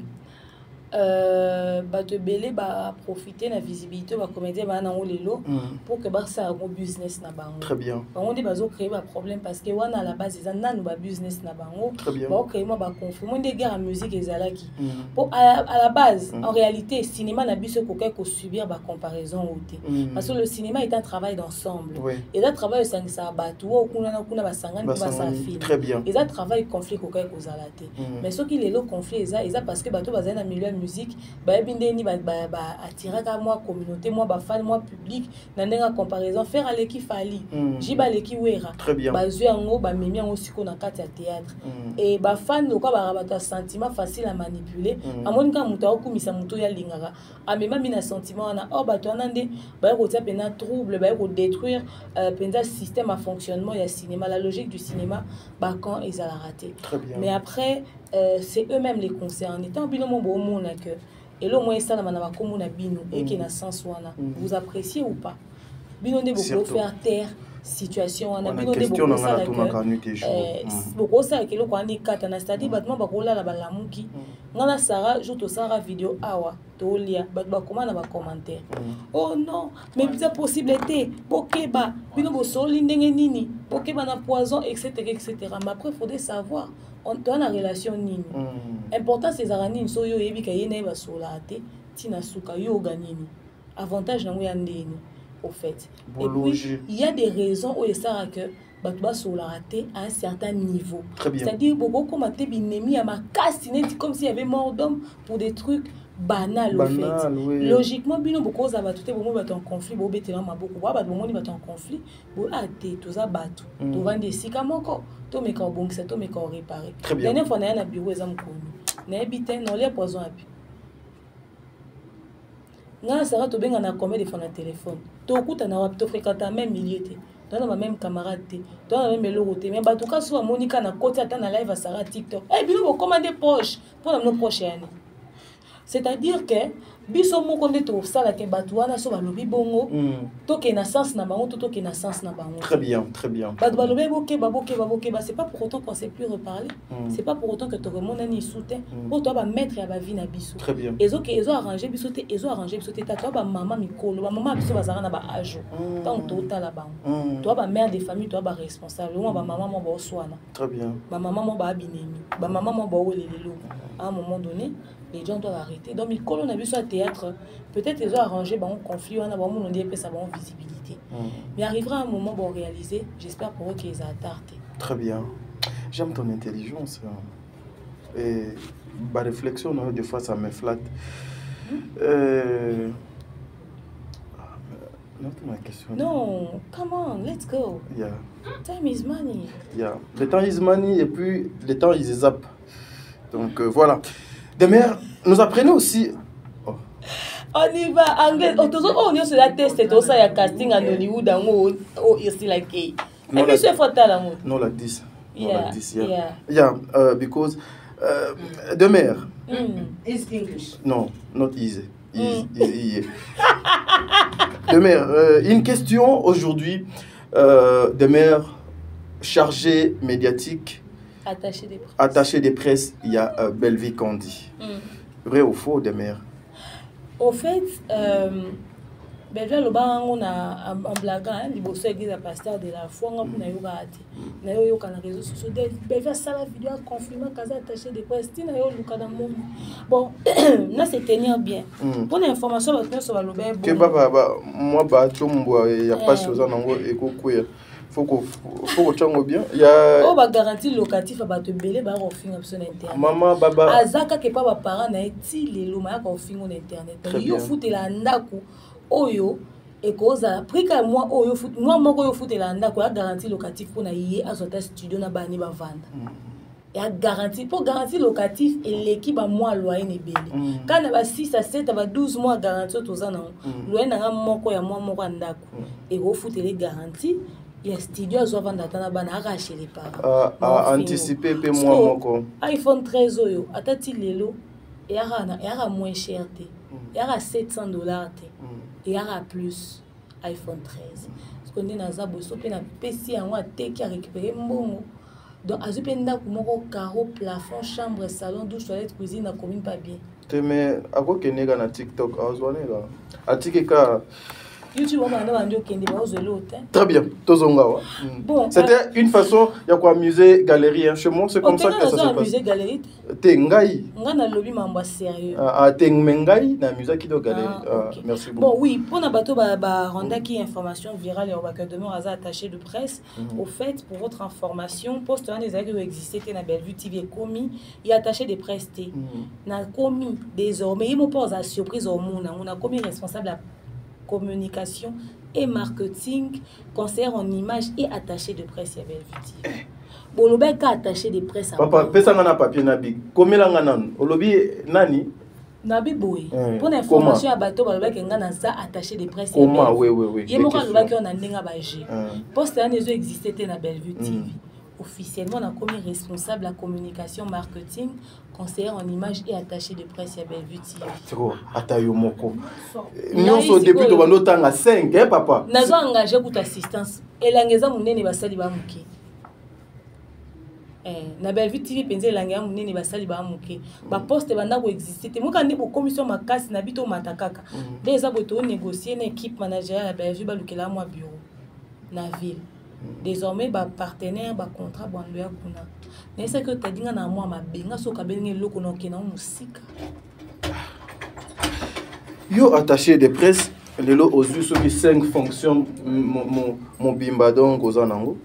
A: bato belé ba profiter na visibilité ba comédien ba na lelo pour que ba ça un business na bango.
B: Très bien.
A: On dit bazo créer ba problème parce que wana à la base ils nanu ba business na bango. Ba créer ba conflit. Mon des guerre musique ezalaki. Pour à la base en réalité cinéma na biso ko ko subir ba comparaison oté. Parce que le cinéma est un travail d'ensemble. Et là travail ça ça bato kuna ba sangani ba sa film.
B: Très bien.
A: Et là travail conflit ko ko zalate. Mais ce qui les lo conflit eza parce que bato bazana na milieu musique ba bindeni ba attiraka moi communauté moi ba fan moi public na ndenga comparaison faire à l'équipe fali jiba leki wera ba zuango ba memi ngo siko na kati ya théâtre et ba fan lokwa ba rabata sentiment facile à manipuler amoni ka muto akumisa muto ya lingaka amema mina sentiment na ba to nande ba ko tia pena trouble ba ko détruire penda système à fonctionnement ya cinéma la logique du cinéma ba quand ils a raté mais après c'est eux-mêmes les concernés. Tant que et là, au moins, ça, et qui est sens vous appréciez ou pas? Bino ne beaucoup faire taire situation on a bino ne beaucoup ça beaucoup ça que le quoi ni kata na c'est-à-dire battement bakola la balamuki ngana Sarah joue Sarah vidéo awa tolia bat ba comment na ba commentaire oh non mais c'est possibilité bokeba bino bo soli ndenge nini bokeba na poison etc. mais après faudrait savoir on doit la relation nini important c'est zarani so yo yebi ka yena ba solate tina suka yo ganini avantage na moya ndeni au fait. Et puis, il y a des raisons où il s'arrête que Batouba Solarate à un certain niveau. C'est-à-dire, beaucoup comme Binemi à ma casse, comme s'il y avait mort d'homme pour des trucs banals au fait. Oui. Logiquement, Bino beaucoup ça va tout est bon en conflit, bon bétéran m'a beaucoup va bon ni en conflit, bon à té tout ça battu. Tu vends des sikamoko, to me ka bon c'est to me ka réparer. Dernière fois na bureau ezam kono. Na habité non les poison à puis. Nga Sarah to benga na combien de fois na téléphone. To kuta na wap to fréquenter même milieu te. To na même camarade te. To na même loro te. Mais ba to ka so Monica na côté ata na live à Sarah TikTok. Eh bino bo commander poche pour nos prochaines. C'est-à-dire que biso moko nde to sala ke batouana so balobi bongo to ke na sens na bango to ke na sens na bango.
B: Très bien, très bien.
A: Bat balobi boke ba c'est pas pour autant qu'on sait plus reparler. C'est pas pour autant que to remonte ni soutien pour toi ba mettre ya ba vie na biso.
B: Très bien.
A: Ezo arranger biso te ta toi ba maman mikolo ba maman biso bazara na ba âge. Tant to tala bango. Toi ba mère de famille toi ba responsable. Moi ba maman mo ba oswana.
B: Très bien.
A: Ba maman mo ba binemi. Ba maman mo ba olelelo. À un moment donné les gens doivent arrêter. Donc, on a vu sur le théâtre, peut-être ils ont arrangé un conflit, on a vraiment dit que ça va en visibilité. Mais arrivera un moment pour réaliser, j'espère pour eux qu'ils attardent.
B: Très bien. J'aime ton intelligence. Et ma réflexion, des fois, ça me flatte. Ma question.
A: Non, come on, let's go.
B: Yeah.
A: Time is money.
B: Yeah. Le temps is money et puis le temps is zap. Donc voilà. Demain, nous apprenons aussi.
A: Oh. On y va, anglais. On est sur la test, tout ça, il y a casting en Hollywood, ou ici, like. Et puis, c'est fatal, l'amour.
B: Non, la 10.
A: Yeah.
B: Yeah, because demain.
A: It's English.
B: No, not easy. Easy. Demain, une question aujourd'hui. Demain, chargé médiatique. Attaché des presses, il y a Belvi Kandi. Vrai ou faux, des mères?
A: Au fait, Belvi on a en blaguant, il bosse avec les pasteurs de la foi, on a eu na yo kana réseaux sociaux. Belvi ça la vidéo confirmé qu'elle attaché des presses. Tina yo luka dans monde. Bon, là c'est tenir bien. Pour l'information, va sur le Belvi.
B: Que moi ba chombo il y a pas chose en ango ekokuya. Faut que tu bien. Il y a
A: oh ba garantie locatif ba te belé ba offrir option internet.
B: Maman baba
A: azaka ke pa ba parents na eti lelo ma ka offrir on internet. Yo foutela ndako oyo et cause après que moi oyo fout moi moko yo foutela ndako ya garantie locatif pour na yé azota studio na bani ba vendre. Ya garantie pour garantie locatif et l'équipe a mois loyer ne belé. Quand na ba 6 à 7 ba 12 mois garantie to za na loyer na moko ya moi moko ndako et go foutela garantie. Il y a studio à Zovan Datana Bana arraché les parents.
B: Anticiper peu moi moko.
A: iPhone 13 oyo atati lelo et yara moins cher te. Yara $700 te. Et yara plus iPhone 13. Parce qu'on est dans za bosso pe na PC en wa te qui a récupéré mbongo. Donc azupenda kumoko carreau plafond chambre salon douche toilette cuisine na commune pas bien.
B: Te mais ako kenega na TikTok azwane là. Atikeka
A: YouTube, on a
B: très bien, bon, c'était une façon de amuser galerie. Chez moi, c'est comme ça que ça se passe. Amuser galerie. Tengai.
A: On a lobby mamba sérieux.
B: Tengai, na musique qui doit galerie. Merci beaucoup.
A: Bon, oui, pour na bateau renda qui information virale et on va que demain on a attaché de presse. Au fait, pour votre information, poste un des agriculteurs existait na Bellevue TV commis, il y a attaché des presse. Na commis désormais, il me pose la surprise au monde. On a commis responsable à communication et marketing, conseiller en image et attaché de presse à Bellevue. Bon, le bec attaché de presse à
B: papa, pesa ngana papier nabi. Combien nganan? Olobi nani?
A: Nabi boy. Pour l'information à bateau, le bec ngana za attaché de presse.
B: Comment? Oui.
A: Il me rend le bec on a ndenga baje. Poste un des existait na Bellevue TV. officiellement comme responsable de la communication marketing, conseiller en images et attaché de presse à Bellevue TV.
B: C'est quoi? Atayo moko. Nous sommes depuis de bando tanga 5 hein papa.
A: Nazo engagé pour assistance. Et l'angeza munene basali ba muke. Na Bellevue TV penze l'angeza munene basali ba muke. Ba poste banda ko exister. Te moka ndi ko commission makasi na bito matakaka. Déjà boto négocier une équipe managériale à Bellevue ba lukela moi bureau na ville. Désormais ba partenaire ba contrat bando ya kuna. Mais c'est que tu as dit que moi ma benga so ka benga loko no kena musika.
B: Yo attaché de presse les lots aux yeux sur les 5 fonctions mon bimba donc aux anango.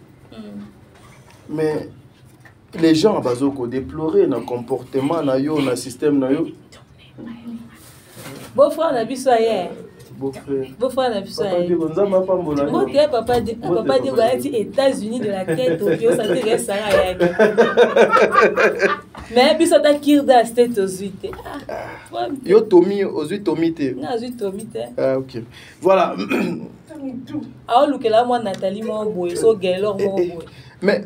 B: Mais les gens bazoko déplorer na comportement na yo na système na yo.
A: Beau frère na biso hier.
B: Beau
A: frère na biso hier.
B: Papa
A: dit que États-Unis de la tête au pied ça te reste ça mais biso ta kirda state aux 8.
B: Yo Tommy aux 8 Tommy te.
A: Na aux 8 Tommy te.
B: Ah OK. Voilà.
A: Ah lukela moi Nathalie mo boy so Gaylor mo boy.
B: Mais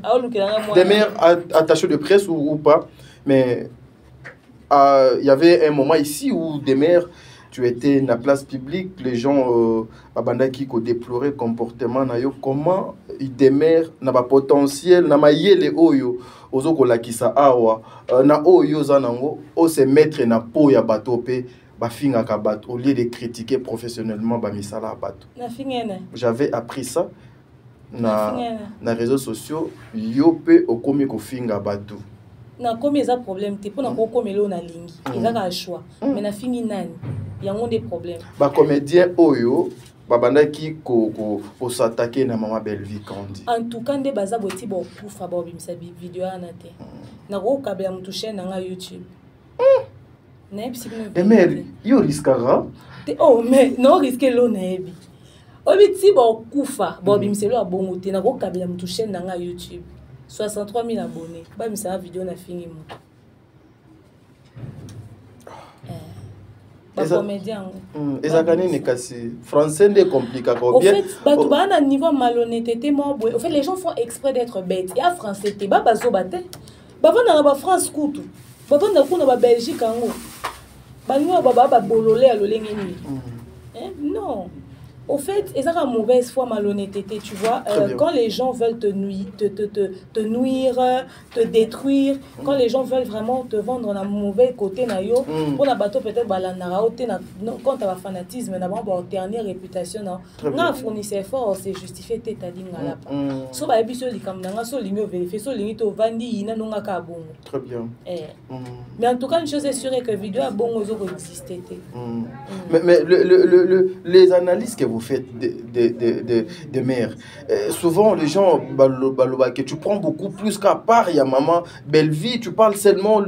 B: des mères attachées de presse ou pas, mais il y avait un moment ici où des mères, tu étais dans la place publique, les gens qui déploraient le comportement, comment des mères n'ont pas potentiel, n'ont pas yé oyo, ozoko la kisa awa, na oyo zanango, o se mettre na po ya bato pe, ba finga ka bato, au lieu de critiquer professionnellement ba misala bato. J'avais appris ça. Na réseaux sociaux yope okomi ko finga batu
A: na komi eza problème te pona ko komelo na lingi eza ka choix mais na fingi nani yango des problèmes
B: ba comédien oyo babanda ki ko s'attaquer na Mama Bellevue Kandi
A: en tout cas nde baza boti bo kufa bo bimisa vidéo ana te na ko kabela mutu chaîne na YouTube na psychologue
B: mais yo risquera
A: oh mais non risquer lo na ebi Obiti bo kufa bo bimselo abongo te na ko kabela mutu chaîne na YouTube 63 000 abonnés ba misa vidéo na fini mo ba comédien
B: ezakani ne kasi français ne compliqué ko bien
A: au fait ba tu ba na niveau malhonnêteté mo boy au fait les gens font exprès d'être bêtes et à français te ba bazo baté ba vana na ba France kutu ba vana kuna ba Belgique ango ba nyo ba bololé à lolenge ni non. Au fait, ils ont une mauvaise foi, malhonnêteté, tu vois. Quand les gens veulent te nuire, te détruire, quand les gens veulent vraiment te vendre dans le mauvais côté, pour la bateau peut-être quand tu as un fanatisme, tu as une dernière réputation. On a fournisseur fort, c'est justifié, tu as dit que tu as vérifié,
B: très bien.
A: Mais en tout cas, une chose est sûre, que la vidéo a bon existé.
B: Mais les analyses que vous faites de mères, souvent les gens que tu prends beaucoup plus qu'à part il y a Maman Bellevue, tu parles seulement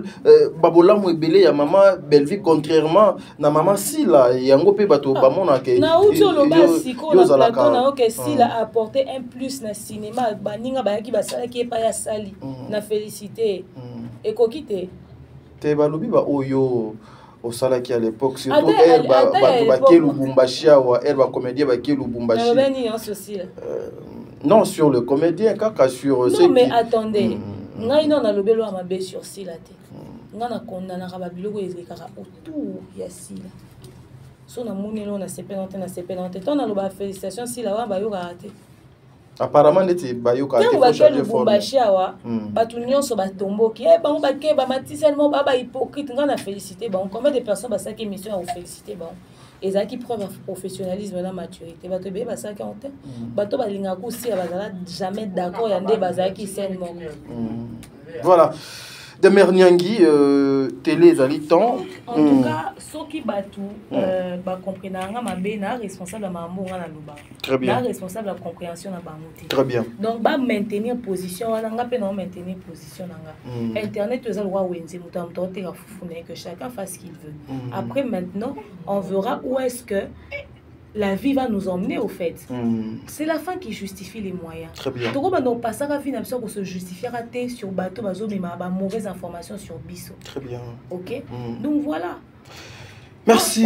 B: babola mo ebele ya Maman Bellevue contrairement na Maman Sila yango pe bato bamona ke
A: na uto lo basi ko na plateau na ok Sila a apporté un plus na cinéma baninga bayaki basala ki pa ya sali na félicité et kokite
B: te balobi ba oyo au salaki à l'époque surtout elle ba Lubumbashi ou elle va comédien ba Lubumbashi non sur le comédien kaka sur
A: non mais attendez ngai non na lobelo amabe sur Sila te nga na kondana ka ba biloko ezekaka autour ya Sila so na munelo na sepelante ton na loba félicitations Sila wa ba yo raté
B: apparemment neti bayoka te
A: faut changer forme Lubumbashi awa batu nyonso batomboki bango bake ba matisellement ba hypocrite nga na féliciter bon combien de personnes ba saki mission à vous féliciter bon ezaki preuve professionnalisme na maturité bato be ba saki en tête bato balinga ko si bazala jamais d'accord ya nde bazaki scène moko
B: voilà de Merniangi télé zalitan
A: en tout cas soki batu ba comprendre ma bena responsable ma mbonga na luba
B: très bien
A: responsable la compréhension na bangote
B: très bien
A: donc ba maintenir position wana nga pe na maintenir position nga internet ezal roi wenzi mutamto te ka fufune que chacun fasse ce qu'il veut après maintenant on verra où est-ce que la vie va nous emmener au fait. C'est la fin qui justifie les moyens.
B: Très bien.
A: Donc on passe à la vie qu'on se justifiera sur bateau bazo mais ma mauvaise information sur biso.
B: Très bien.
A: OK. Donc voilà.
B: Merci.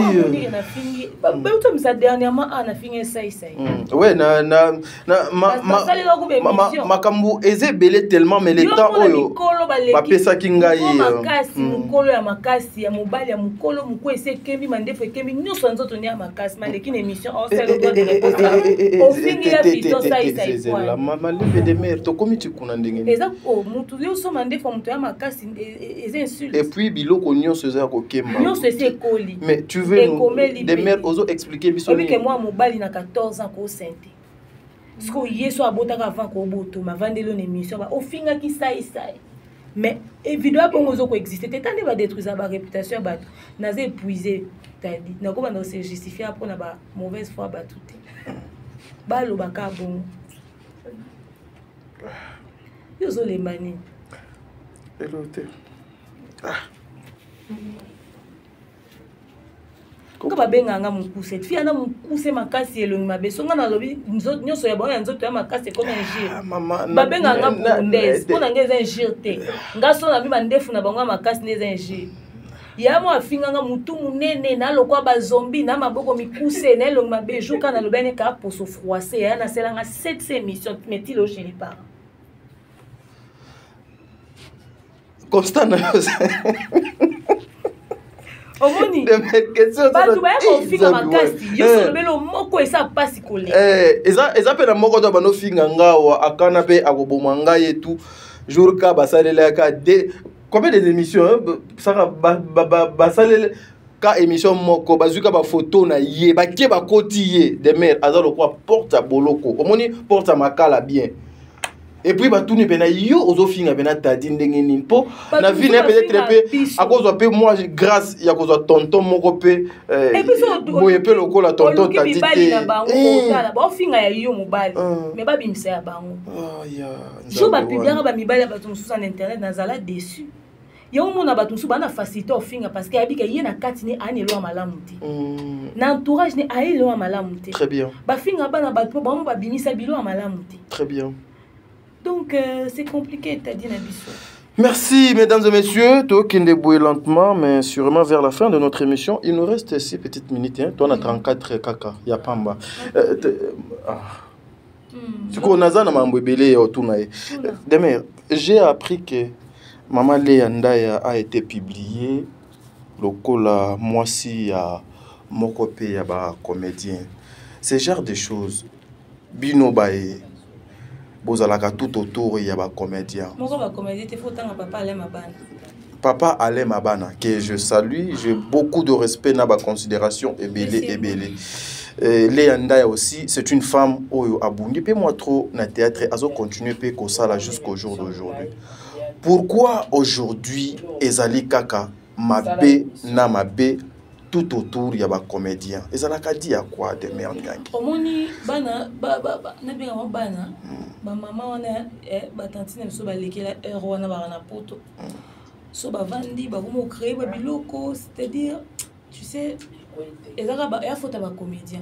A: Dernièrement, on a fini ça.
B: Ouais, makambu eze belé tellement, mais les temps oyo. Papé ça kingai.
A: Mukolo ya makasi ya mobali ya mukolo muko ese kembi mandefu kembi nyoso nzoto ni ya makasi maleki na émission on sait le droit de répondre. Au fini ya fito ça quoi.
B: La maman leve de mer to komi tu kuna ndenge.
A: Eza ko mutu yo so mandefu mutu ya makasi eza insulte.
B: Et puis biloko nyoso za ko kemba.
A: Nyoso ese koli.
B: Mais tu veux des mères ozo expliquer biso.
A: Oui que moi mobali na 14 ans ko sente. Parce que yeso abotaka avant ko boto ma vandelo na émission ba ofinga ki sai. Mais évidemment pour nous coexister t'es tandis va détruire sa réputation bah n'a épuisé t'as dit n'a comment se justifier après na ba mauvaise foi ba tout ba lo ba ka bon yo zo les mani
B: elote
A: ko ba benga nga mukuse fia na mukuse makasi elongi mabeso nga na lobi nzoto nyoso ya ba ya nzoto ya makasi comme un gire ba benga nga bundes pona ngeza un gire te nga so na bi bandefu na bango makasi neza un gire ya mo afinga nga mutu munene na lokwa ba zombie na maboko mikuse na elongi mabejo kana lobene ka poso froissé ya na selanga 7 émissions metilo chez les parents
B: constant
A: omoni batu baya kofinga makasi yoso lobelo moko esa pasi kole
B: eza pe na moko to bano finga ngawa akana pe akoboma ngai etu jour ka basalela ka de combien d'émissions saka basalela ka émission moko bazuka ba photo na ye ba ke ba koti ye de mer azalo kwa porte boloko omoni porte makala bien. Et puis bah tout n'est pas yo ozo finga bena tadi ndenge nini po na vie n'est peut-être peu à cause peu moi grâce ya cause tonton moko pe boye pe lokola tonton tadi te
A: ba finga ya yo mobali mais ba bimisa ya bango ya jo ba publier ba mibali ba tumsu sur internet na zala déçu yo mona ba tumsu ba na facilité au finga parce que yabika yena katini ani lo malamu ti na entourage ni ai lo malamu ti
B: très bien
A: ba finga ba na ba po ba bimisa bilo malamu ti
B: très bien.
A: Donc, c'est compliqué, t'as dit Nabiso.
B: Merci, mesdames et messieurs. Toi qui débrouille lentement, mais sûrement vers la fin de notre émission, il nous reste 6 petites minutes. Hein. Toi, on a 34 caca. Il y a Pamba. Du coup, on a un mambébélé autour de demain, j'ai appris que Maman Léa Ndaya a été publiée. Le cola, moi si, à Mokopé, y a comédien. Ce genre de choses. Bino Baye. Bozalaka tout autour, il y a des comédiens. Papa Alain Mabana, que je salue, j'ai beaucoup de respect, n'a pas considération, et belé. Léa Ndaya aussi, c'est une femme qui a bougé, puis moi trop na théâtre, elle a continué comme ça jusqu'au jour d'aujourd'hui. Pourquoi aujourd'hui, Ezali Kaka, Mabé, Namabé, tout autour il y a des comédiens. Et ça n'a qu'à dire quoi de merde.
A: Omoni bana na bien bana ba maman on ba tantine so ba lekela euro na ba na poto. So ba vandi ba ko créer ba biloko, c'est-à-dire tu sais ezaka ba ya faute ba comédien.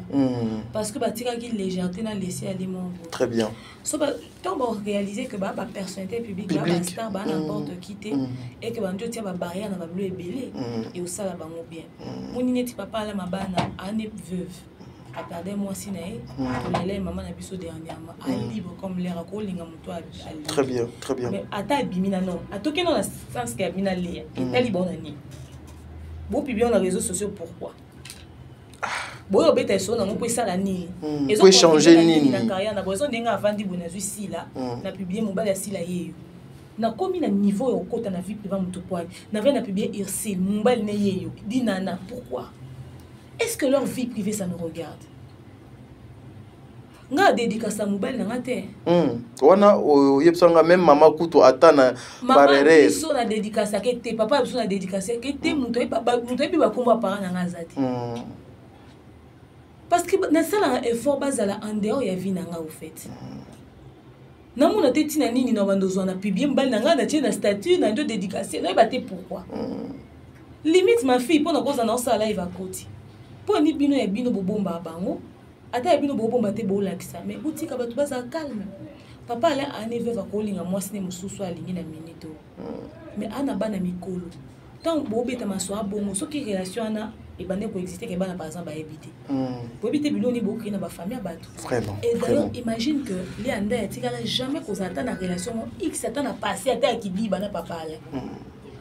A: Parce que ba tika ki légèreté na laisser aller mon.
B: Très bien.
A: So ba tant ba réaliser que ba personnalité publique ba star ba n'importe qui et que ba ndio tia ba barrière na ba bleu ebelé et au sala ba mo bien. Moni neti papa la mabana ane veuve. Attendez moi si nae les maman na biso dernièrement à libre comme l'air ko linga muto à
B: très bien mais
A: ata bimina non atoke non la sens que bimina lé et tali bon ani bon publier dans les réseaux sociaux pourquoi bon obeta so na mo po sala ni
B: et so changer ni
A: na carrière na besoin denga vandi bonazu si là na publier mobile ya si là yeyo na komi na niveau ya okota na vie privée muto poids na vient na publier irsil mobile na yeyo dinana pourquoi. Est-ce que leur vie privée, ça nous regarde? Nga dédicace à mobile na ngate.
B: Wana yebsanga même maman kuto atana barere.
A: Maman na dédicace à kete papa biso na dédicace à kete muto e papa muto e ba komba parent na ngazati. Parce que na sala effort bazala en dehors ya vie na nga au fait. Na mona teti na nini na bandozo na publier mbali na nga na tie na statut na ndo dédicace na ba te pourquoi. Limite ma fille pour na cause na sala live à côté. Pour ni bino ya bino bobomba bango ata ya bino bobomba te bolakisa mais utika batu baza calme papa ala ane veva ko linga mwasi ne mususu alingi na minito mais ana bana mikolo tant bobeta maswa bongo soki relation na et bande coexister que par exemple à éviter pour éviter biloni beaucoup na ba famille bato
B: vraiment
A: et d'ailleurs imagine que les anda etikala jamais qu'on attend la relation x attend à passer à terre qui dit bana papa là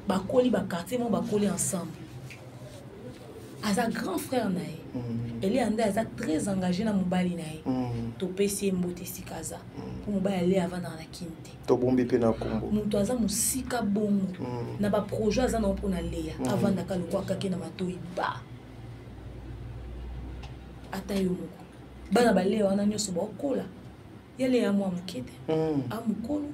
A: ba koli ba quartier mon ba koli ensemble aza grand frère nae et les anda aza très engagé na mobali nae to pesi mbote sikaza pour mobali aller avant dans la kinte
B: to bombi pe na kombo
A: mutu aza musika bongo na ba projet aza na mpona leya avant ndaka lokwa kake na matoi ba ata yo moko bana baleya wana nyonso bakola yale ya mwa mokete amukolo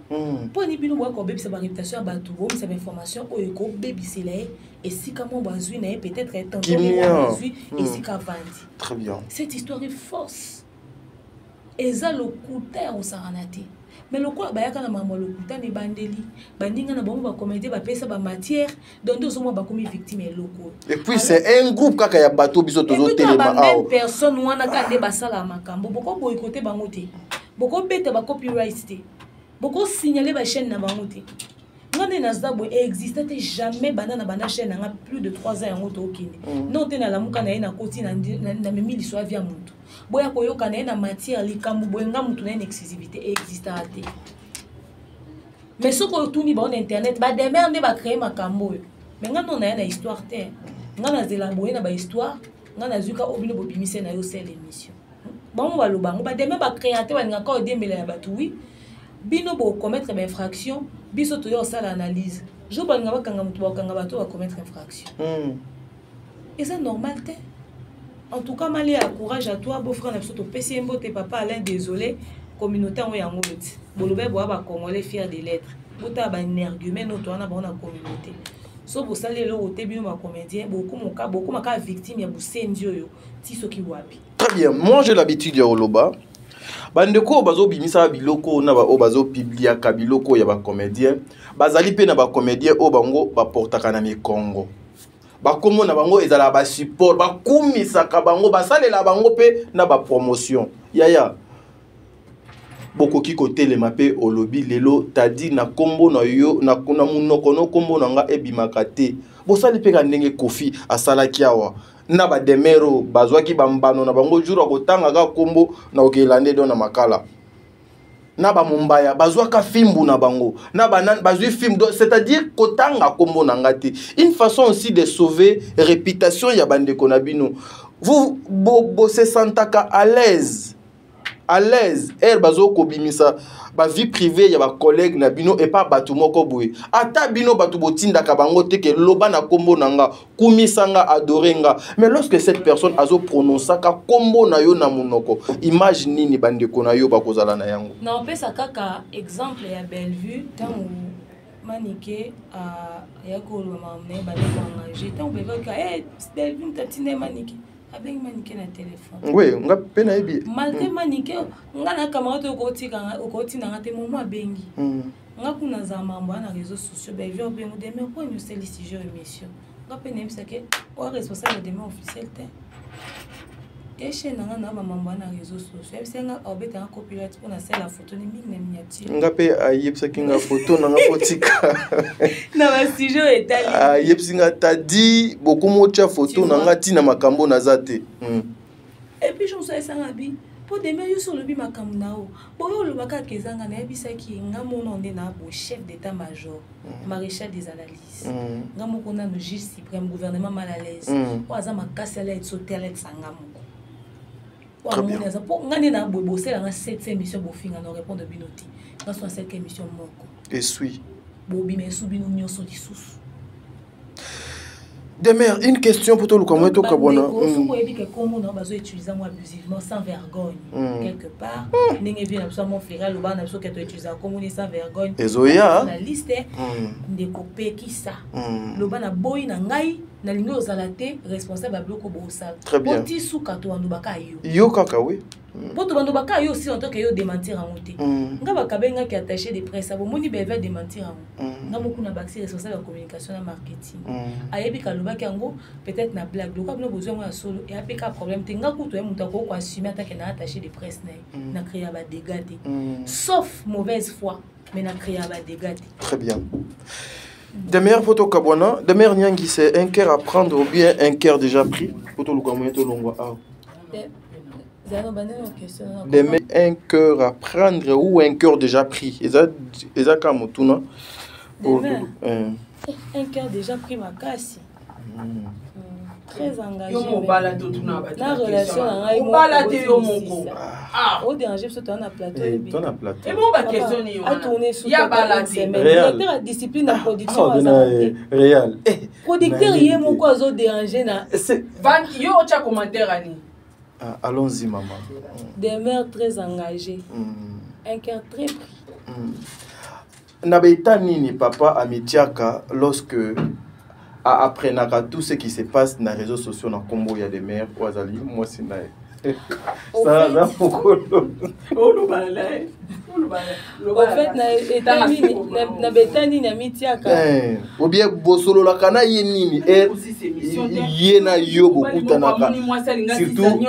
A: mpo ni bino boya kobebisa baréputation ya bato bobisa bainformation oyo ekobebisela ye esika mo bazwi na ye peut-être etantoazwi esika avandi.
B: Très bien.
A: Cette histoire est fausse eza lokuta ya kosangana te mais lokola bayaka na mambo lokuta ne bandeli bandinga na bango bacomédie bapesa bamatière donc ozomwa bakomi victime ya loko
B: et puis c'est un groupe kaka ya bato biso tozotelema
A: awa personne wana kande basala makambo boko boykote bango te boko beta ba copyright te boko signaler ba chaîne na bango te ngane na zabo existe te jamais bana bana chaîne nga plus de 3 ans yango to okine non te na lamuka na ye na koti na memi liswa via muntu boya koyoka na ye na matière likambu boyenga muntu na une exclusivité existe te mais soko tuni ba on internet ba demande ba créer makambo mais ngano na ye na histoire te ngana zela boye na ba histoire ngana zuka obino bobimise na yo c'est l'émission bon ba lobango ba demain ba créateur ba ngaka o demela ya batu oui bino bo commettre ba infraction biso to yo sala analyse jo ba ngaba kanga mutu ba kanga bato ba commettre infraction et c'est normal te en tout cas malé à courage à toi beau frère na biso to pesi mbote papa Alain désolé communauté en yango loti bolobe bo ba congolais fier des lettres bota ba énergument no to na ba na communauté so bo salé le roté bino ba comédien beaucoup maka victime ya busendi oyo ti soki wapi.
B: Très bien, moi j'ai l'habitude ya oloba bandeko bazo bimisa biloko na ba o bazo publier ka biloko ya ba comédien bazali pe na ba comédien o bango ba portaka na mikongo ba komo na bango ezala ba support ba kumisa ka bango basalela bango pe na ba promotion yaya boko ki kote le mape olobi lelo tadi na kombo na yo na kuna munoko no kombo na nga ebimaka te bosali pe ka ndenge Kofi asalaki awa na ba demero bazwaki bambano na bango jura kotanga ka kombo na okelande do na makala na ba mumbaya bazwaka fimbu na bango na banan bazwi film c'est-à-dire kotanga kombo na ngati une façon aussi de sauver réputation ya bandeko na bino vous se sentaka à l'aise bazo ko bimisa ba vie privée ya ba collègue na bino et pas batu moko boye ata bino batu botinda ka bango te ke loba na kombo nanga kumisanga adorenga mais lorsque cette personne azo prononcer ka kombo na yo na munoko image nini bandeko na yo bakozala na yango
A: na pesa kaka exemple ya Bellevue tant manique ya ko lo mamne ba ko engagé tant beva ka Bellevue tatine manique avec manique na téléphone
B: oui nga pena ebi
A: malgré manique nga na camarade ko tina ngate mo bengi nga kuna za mambo na réseaux sociaux ben je bien demain quoi nous c'est le sujet émission nga pena bisa ke o responsable de officiel te et chez nga na mambo na réseaux sociaux bisa nga obeta copyright pour na la photo ni miniature
B: nga pe ayebisa kinga photo na nga fotika
A: na ba sujet etali
B: ayebsinga tadi beaucoup mocha photo na nga tina makambo na zate
A: et puis je me suis sangabi pour demain yo sur le bi makambo nao boyo lo baka kezanga na yebisa ki nga mona onde na bo chef d'état-major maréchal des analyses nga moko na no juge suprême gouvernement mal à l'aise o aza makasi ala et sotelet sanga moko wa mona za po ngani na bo bosela nga 7e émission bo finga no répondre binoti nga so 7e émission moko
B: et suis
A: bo bi mesu bino nyoso lisusu.
B: Demer, une question pour toi, le comment tu
A: kabona. On peut dire que comment on va utiliser moi abusivement sans vergogne quelque part. N'engagez bien absolument mon frère, le ban absolument que tu utilises comment on est sans vergogne.
B: Ezoya.
A: La liste de copier qui ça. Le ban a boy na ngai na lingo ozalate responsable à bloco bossa.
B: Très bien.
A: Poti suka to andubaka yo.
B: Yo kaka oui.
A: Poto bandubaka yo aussi en tant que yo démentir en monté. Nga bakabenga qui attaché de presse abo moni beva démentir en. Nga moku na baxi responsable de communication et marketing. Ayebi kaloba kango peut-être na blague donc comme besoin moi solo et apeka problème te nga kuto e muta ko assumer attaque na attaché de presse na créer ba dégâts sauf mauvaise foi mais na créer ba dégâts.
B: Très bien. Demer photo kabwana, Demer nyangi c'est un cœur à prendre ou bien un cœur déjà pris. Photo lukamoye to longwa ah. Demer un cœur à prendre ou un cœur déjà pris. Eza kamotuna.
A: Un cœur déjà pris ma casse. Très engagé. La relation au déranger parce que tu as un plateau.
E: Et bon, ma question est
A: à tourner sous la discipline de production.
B: Réel.
A: Producteur, il y a mon quoi au déranger.
E: Yo, tu as commentaire, Annie.
B: Allons-y, maman.
A: Des mères très engagées. Un cœur très pris.
B: Nabeta nini papa amitiaka lorsque après tout ce qui se passe dans les réseaux sociaux dans Combo il y a des mères Wazali moi c'est naïf ça là pourquoi
A: au fait na betani na mitiaka
B: ou bien bosolo la kana yenini yena yobo kutanaka surtout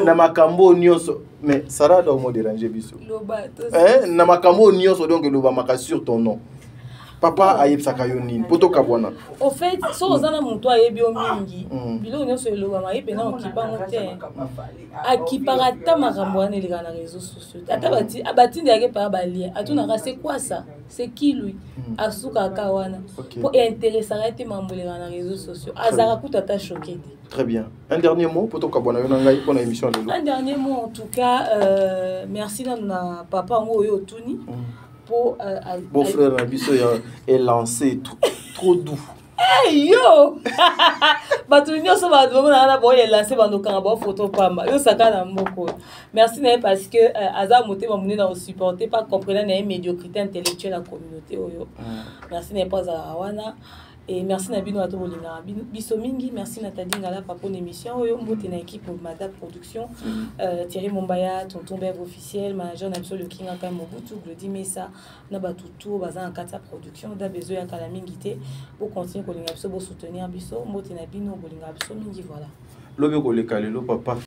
B: na makambo nyoso mais ça va dans mo déranger biso na makambo nyoso donc loba maka sur ton nom papa ayebsaka yo nini poto kabwana
A: au fait so ozana muntu ayebi o mingi bilo nyonso eloba mayepe na okipa ngote akipara ta makambo wana eleka na réseaux sociaux ata batindi yake pa balia atuna c'est quoi ça c'est qui lui asuka kawana pour intéresser te mambo eleka na réseaux sociaux azaka kuta ta choqué.
B: Très bien. Un dernier mot poto kabwana yo ngai pour l'émission de l'eau.
A: Un dernier mot en tout cas merci na papa ngo yo tuni.
B: Bon frère Nabiso est lancé trop doux.
A: Hey yo! Batunyo so ba domo na boy est lancé ba no kanga photo pamba. Yo saka na mboko. Merci parce que aza moté ba muni na supporter pas comprendre na médiocrité intellectuelle la communauté oyo. Merci pas à wana. Et merci Nabino Ato Bolinga. Biso mingi, merci Nathalie Ngala pour l'émission. Oyo mbote na équipe Mada Production. Thierry Mombaya, tonton Berg officiel, manager Nabso le King Aka Mobutu, Glody Mesa, Nabatutu, Bazan Kata Production, da bezo ya kala mingité pour continuer Kolinga Biso pour soutenir Biso, mbote Nabino Bolinga Biso mingi voilà.
B: Lobe ko le papa.